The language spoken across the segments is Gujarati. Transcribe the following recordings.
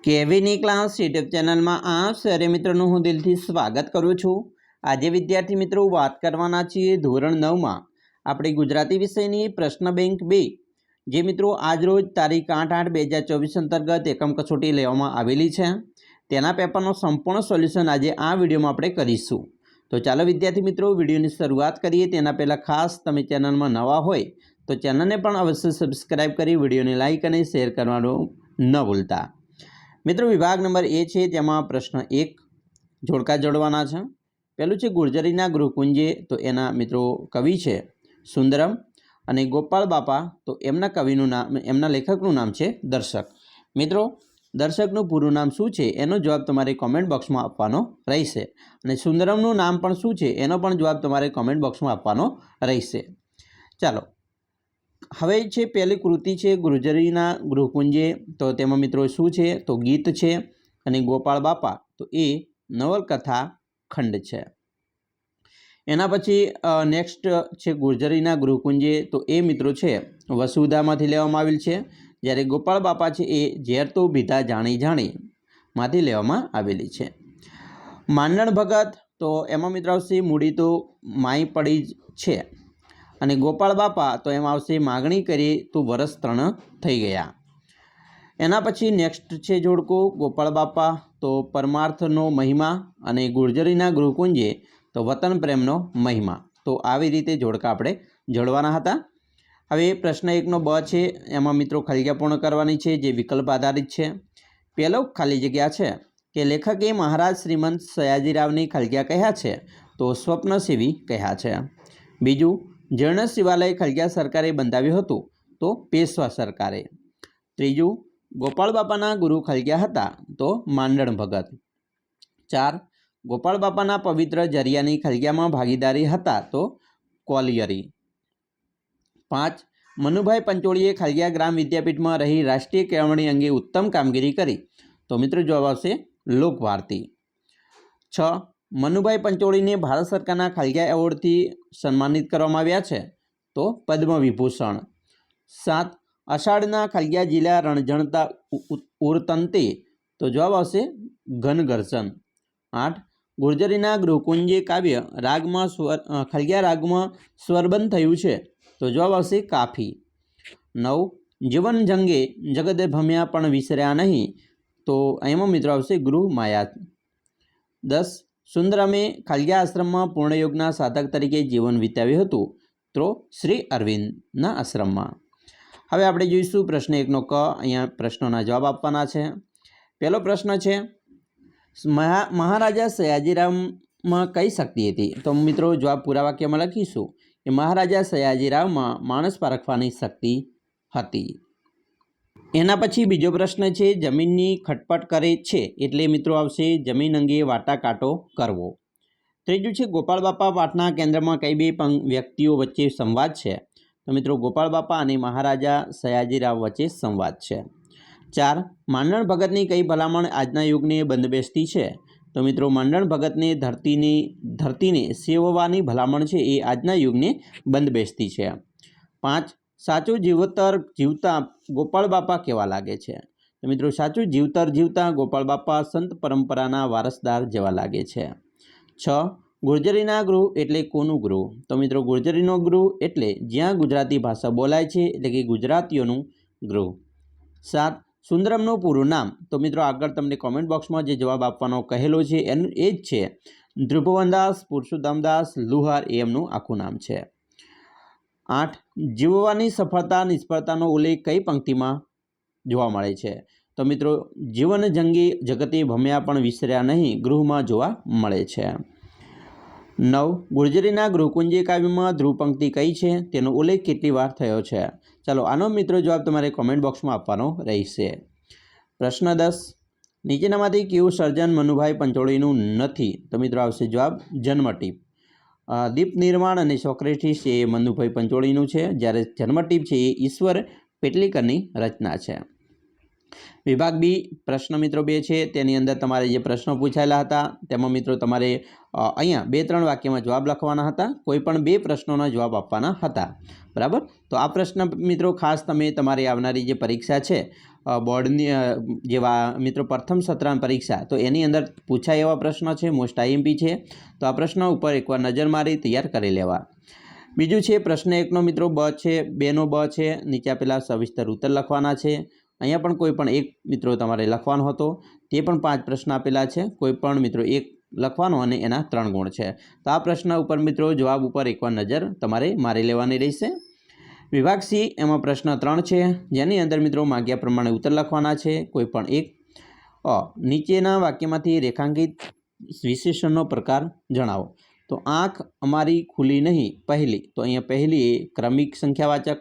કેવીની ક્લાસ યુટ્યુબ ચેનલમાં આપ સરે મિત્રોનું હું દિલથી સ્વાગત કરું છું। આજે વિદ્યાર્થી મિત્રો વાત કરવાના છીએ ધોરણ 9માં આપણી ગુજરાતી વિષયની પ્રશ્ન બેંક 2 જે મિત્રો આજરોજ તારીખ 8/8/2024 અંતર્ગત એકમ કસોટી લેવામાં આવેલી છે તેના પેપરનો સંપૂર્ણ સોલ્યુશન આજે આ વિડીયોમાં આપણે કરીશું। તો ચાલો વિદ્યાર્થી મિત્રો વિડીયોની શરૂઆત કરીએ તેના પહેલાં ખાસ તમે ચેનલમાં નવા હોય તો ચેનલને પણ અવશ્ય સબસ્ક્રાઈબ કરી વિડીયોને લાઇક અને શેર કરવાનું ન ભૂલતા। मित्रों विभाग नंबर ए है तेमां प्रश्न 1 जोड़का जोड़वाना है। पहलू है गुर्जरीना गृहकुंजे तो एना मित्रों कवि है सुंदरम अने गोपाल बापा तो एमना कविनु नाम एमना लेखकनु नाम है दर्शक। मित्रों दर्शकनु पूरुं नाम शुं छे एनो जवाब तमारे कॉमेंट बॉक्स में आपवानो रहेशे अने सुंदरमनु नाम पण शुं छे एनो पण जवाब तमारे कॉमेंट बॉक्स में आपवानो रहेशे। चलो हवे छे पहली कृति है गुर्जरीना गृहकुंजे तो तेमां मित्रों शुं छे तो गीत है अने गोपाल बापा तो ए नवलकथा खंड है। एना पछी नेक्स्ट है गुर्जरीना गृहकुंजे तो ए मित्रों है वसुधामांथी लेवामां आवेल छे ज्यारे गोपाल बापा है ए झेर तो बीधा जाणी जाणी मांथी लेवामां आवेली छे। मांडण भगत तो एमां मित्रों आवशे मूडी तो माई पड़ी छे अने गोपाल बापा तो एम आवशे मागणी करी तो वरस 3 थई गया। एना पछी नेक्स्ट छे जोड़को गोपाल बापा तो परमार्थनो महिमा अने गुर्जरीना गृहकुंजे तो वतन प्रेमनो महिमा। तो आवी रीते जोड़का आपणे जोड़वाना हता। हवे प्रश्न 1 नो ब छे एमां मित्रों खाली जग्या पूर्ण करवानी छे जे विकल्प आधारित छे। पहेलो खाली जग्या छे के लेखके महाराज श्रीमंत सयाजीरावनी खाली जग्या कह्या छे तो स्वप्नसेवी कह्या छे। बीजू जीर्ण शिवालय खलग्या सरकारे बंधाव्युं हतुं तो पेशवा सरकारे। त्रीजू गोपाल बापाना गुरु खलग्या हता तो मांडण भगत। 4 गोपाल बापाना पवित्र जरियानी खलग्यामां भागीदारी हता तो कोलियरी। 5 मनुभाई पंचोळीए खलग्या ग्राम विद्यापीठ में रही राष्ट्रीय केळवणी अंगे उत्तम कामगीरी करी तो मित्रों जवाब आवशे लोकवार्ती। 6 मनुभाई पंचोळी ने भारत सरकार खलग्या एवोर्ड थी सन्मानित करवामां आव्या छे तो पद्म विभूषण। 7 अषाढ़ना खलग्या जिला रणझणता उरतंते तो जवाब आवशे घनगर्जन। 8 गुर्जरीना गृहकुंजे काव्य रागमां खलग्या रागमां स्वरबंध थयुं छे तो जवाब आवशे काफी। 9 जीवन जंगे जगत भम्या पण विसर्या नहीं तो एमां मित्रों आवशे गृह माया। 10 सुंदरमे खलग्या आश्रम में पूर्णयोगना साधक तरीके जीवन विताव्युं हतुं तो श्री अरविंदना आश्रम में। हवे आपणे जोईशुं प्रश्न 1 नो क अहींया प्रश्नोना जवाब आपवाना छे। पहेलो प्रश्न छे महाराजा सयाजीरावमां कई शक्ति हती तो मित्रों जवाब पूरा वाक्य में लखीशुं कि महाराजा सयाजीरावमां माणस पारखवानी शक्ति हती। एना पछी बीजो प्रश्न है जमीननी खटपट करे छे एटले मित्रों आवशे जमीन अंगे वाटाकाटो करवो। त्रीजू है गोपाल बापा पाठना केन्द्र में कई बे व्यक्तिओ वच्चे संवाद है तो मित्रों गोपाल बापा अने महाराजा सयाजीराव वच्चे संवाद है। 4 मांडण भगतनी कई भलामण आजना युगने बंदबेसती है तो मित्रों मांडण भगतने धरतीने सेववानी भलामण है ए आजना युगने बंदबेसती है। 5 साचो जीवतर जीवता गोपाल बापा केवा लागे छे तो मित्रों साचो जीवतर जीवता गोपाल बापा संत परंपराना वारसदार जेवा लागे छे। 6 गुर्जरीना गृह एटले कोनु गृह तो मित्रों गुर्जरीनो गृह एटले ज्यां गुजराती भाषा बोलाय छे एटले के गुजरातीओनुं गृह। 7 सुंदरमनुं पूरुं नाम तो मित्रों आगळ तमने कॉमेंट बॉक्स में जे जवाब आपवानो कहेलो छे एनुं ए ज छे ध्रुभवनदास पुरुषोत्तमदास लुहार ए एमनुं आखुं नाम छे। 8 जीववानी सफलता निष्फलतानो उल्लेख कई पंक्ति में जोवा मळे छे तो मित्रों जीवन जंगी जगते भम्या पण विसर्या नहीं गृह में जोवा मळे छे। 9 गुर्जरीना गृहकुंजे काव्य में ध्रुव पंक्ति कई छे तेनो उल्लेख केटली वार थयो छे। चलो आनो मित्रों जवाब तमारे कॉमेंट बॉक्स में आपवानो रहेशे। प्रश्न 10 नीचेनामांथी केवुं सर्जन मनुभाई पंचोळीनुं नथी तो मित्रों आवशे जवाब जन्मटीप। दीप निर्माण और सोक्रेटिस ए मनुभाई पंचोळीनुं छे ज्यारे जन्मटीप छे ए ईश्वर पेटलीकरनी रचना है। विभाग बी प्रश्न मित्रों 2 है तेनी अंदर तमारे जे प्रश्नों पूछायेला हता तेमां मित्रों तमारे अहींया 2-3 वाक्य में जवाब लखवाना हता कोईपण 2 प्रश्नों जवाब आपवाना हता बराबर। तो आ प्रश्न मित्रों खास तमे तमारी आवनारी जे परीक्षा है બોર્ડની જેવા મિત્રો પ્રથમ સત્રાંત પરીક્ષા તો એની અંદર પૂછાય એવા પ્રશ્ન છે, મોસ્ટ આઈએમપી છે. તો આ પ્રશ્ન ઉપર એકવાર નજર મારી તૈયાર કરી લેવા. બીજું છે પ્રશ્ન 1નો મિત્રો બ છે, 2નો બ છે, નીચે આપેલા સવિસ્તર ઉત્તર લખવાના છે. અહીંયા પણ કોઈ પણ એક મિત્રો તમારે લખવાનો હતો, તે પણ 5 પ્રશ્ન આપેલા છે, કોઈ પણ મિત્રો એક લખવાનો અને એના 3 ગુણ છે. તો આ પ્રશ્ન ઉપર મિત્રો જવાબ ઉપર એકવાર નજર તમારે મારી લેવાની રહેશે. વિભાગ સી એમાં પ્રશ્ન 3 છે, જેની અંદર મિત્રો માગ્યા પ્રમાણે ઉત્તર લખવાના છે, કોઈ પણ એક. નીચેના વાક્યમાંથી રેખાંકિત વિશેષણનો પ્રકાર જણાવો. તો આંખ અમારી ખુલી નહીં પહેલી, તો અહીંયા પહેલી એ ક્રમિક સંખ્યાવાચક.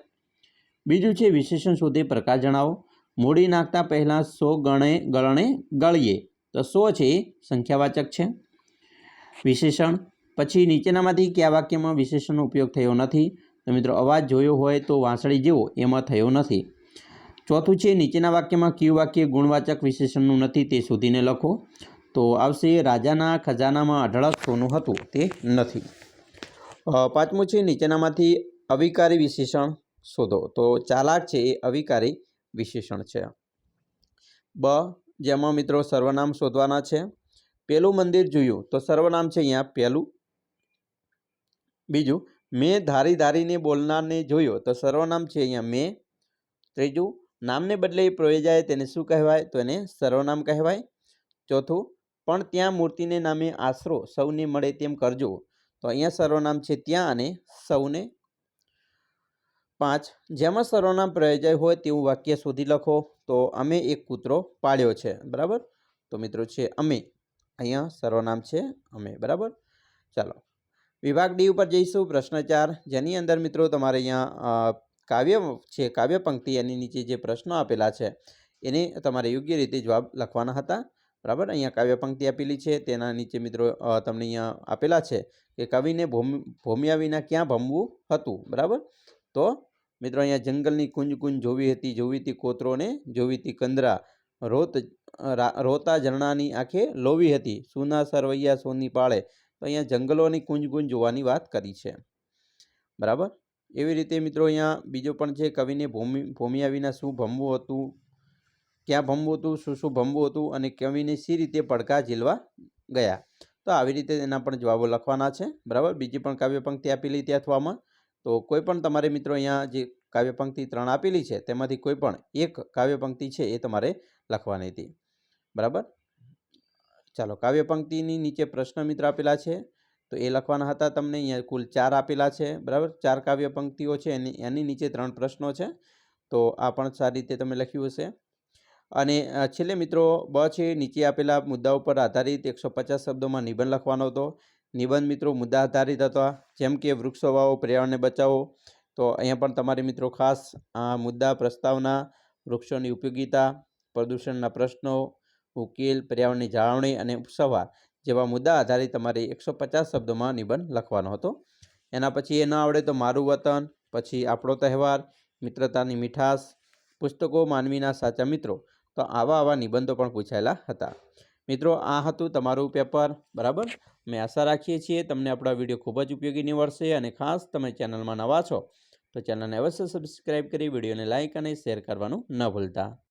બીજું છે વિશેષણ શોધે પ્રકાર જણાવો. મૂડી નાખતા પહેલાં 100 ગળણે ગળીએ, તો 100 છે એ સંખ્યાવાચક છે વિશેષણ. પછી નીચેનામાંથી કયા વાક્યમાં વિશેષણનો ઉપયોગ થયો નથી? તો મિત્રો અવાજ જોયો હોય તો વાંસળી જેવો, એમાં થયો નથી. ચોથું છે નીચેના વાક્યમાં કયું વાક્ય ગુણવાચક વિશેષણનું નથી તે શોધીને લખો. તો આવશે રાજાના ખજાનામાં અઢળક સોનું હતું, તે નથી. પાંચમું છે નીચેનામાંથી અવિકારી વિશેષણ શોધો. તો ચાલાક છે એ અવિકારી વિશેષણ છે. બ જેમાં મિત્રો સર્વનામ શોધવાના છે. પહેલું મંદિર જોયું, તો સર્વનામ છે અહીંયા પહેલું. બીજું મેં ધારી ધારીને બોલનારને જોયો, તો સર્વનામ છે અહીંયા મેં. ત્રીજું નામને બદલે પ્રયોજાય જાય તેને શું કહેવાય? તો એને સર્વનામ કહેવાય. ચોથું પણ ત્યાં મૂર્તિને નામે આશરો સૌને મળે તેમ કરજો, તો અહીંયા સર્વનામ છે ત્યાં અને સૌને. 5 જેમાં સર્વનામ પ્રયોજાય હોય તેવું વાક્ય શોધી લખો. તો અમે એક કૂતરો પાળ્યો છે, બરાબર. તો મિત્રો છે અમે, અહીંયા સર્વનામ છે અમે, બરાબર. ચાલો વિભાગ ડી ઉપર જઈશું. પ્રશ્ન 4, જેની અંદર મિત્રો તમારે અહીંયા કાવ્ય છે, કાવ્ય પંક્તિ એની નીચે જે પ્રશ્નો આપેલા છે એને તમારે યોગ્ય રીતે જવાબ લખવાના હતા, બરાબર. અહીંયા કાવ્ય પંક્તિ આપેલી છે, તેના નીચે મિત્રો તમને અહીંયા આપેલા છે કે કવિને ભોમ્યા વિના ક્યાં ભમવું હતું, બરાબર. તો મિત્રો અહીંયા જંગલની કુંજ કુંજ જોવી હતી, જોવી હતી કોતરોને, જોવી હતી કંદરા, રોતા ઝરણાની આંખે લોવી હતી, સુના સરવૈયા સોની પાળે. તો અહીંયા જંગલોની કુંજ કુંજ જોવાની વાત કરી છે, બરાબર. એવી રીતે મિત્રો અહીંયા બીજો પણ છે, કવિને ભોમ્યા વિના શું ભમવું હતું, ક્યાં ભમવું હતું, શું શું ભમવું હતું, અને કવિને સી રીતે પડઘા ઝીલવા ગયા. તો આવી રીતે એના પણ જવાબો લખવાના છે, બરાબર. બીજી પણ કાવ્ય પંક્તિ આપેલી ત્યાં અથવામાં. તો કોઈ પણ તમારે મિત્રો અહીંયા જે કાવ્ય પંક્તિ 3 આપેલી છે તેમાંથી કોઈ પણ એક કાવ્ય પંક્તિ છે એ તમારે લખવાની હતી, બરાબર. ચાલો કાવ્ય પંક્તિની નીચે પ્રશ્ન મિત્ર આપેલા છે, તો એ લખવાના હતા તમને. અહીંયા કુલ 4 આપેલા છે, બરાબર. 4 કાવ્ય પંક્તિઓ છે, એની નીચે 3 પ્રશ્નો છે. તો આ પણ સારી રીતે તમે લખ્યું હશે. અને છેલ્લે મિત્રો બ છે, નીચે આપેલા મુદ્દાઓ પર આધારિત 150 શબ્દોમાં નિબંધ લખવાનો હતો. નિબંધ મિત્રો મુદ્દા આધારિત હતા, જેમ કે વૃક્ષો વાવો, પર્યાવરણને બચાવો. તો અહીંયા પણ તમારે મિત્રો ખાસ આ મુદ્દા, પ્રસ્તાવના, વૃક્ષોની ઉપયોગિતા, પ્રદૂષણના પ્રશ્નો, ઉકેલ, પર્યાવરણની જાળવણી અને ઉપસંહાર જેવા મુદ્દા આધારિત તમારે 150 શબ્દોમાં નિબંધ લખવાનો હતો. એના પછી એ ન આવડે તો મારું વતન, પછી આપણો તહેવાર, મિત્રતાની મીઠાશ, પુસ્તકો માનવીના સાચા મિત્રો. તો આવા નિબંધો પણ પૂછાયેલા હતા. મિત્રો આ હતું તમારું પેપર, બરાબર. અમે આશા રાખીએ છીએ તમને આપણા વિડીયો ખૂબ જ ઉપયોગી નીવડશે. અને ખાસ તમે ચેનલમાં નવા છો તો ચેનલને અવશ્ય સબસ્ક્રાઈબ કરી વિડીયોને લાઇક અને શેર કરવાનું ન ભૂલતા.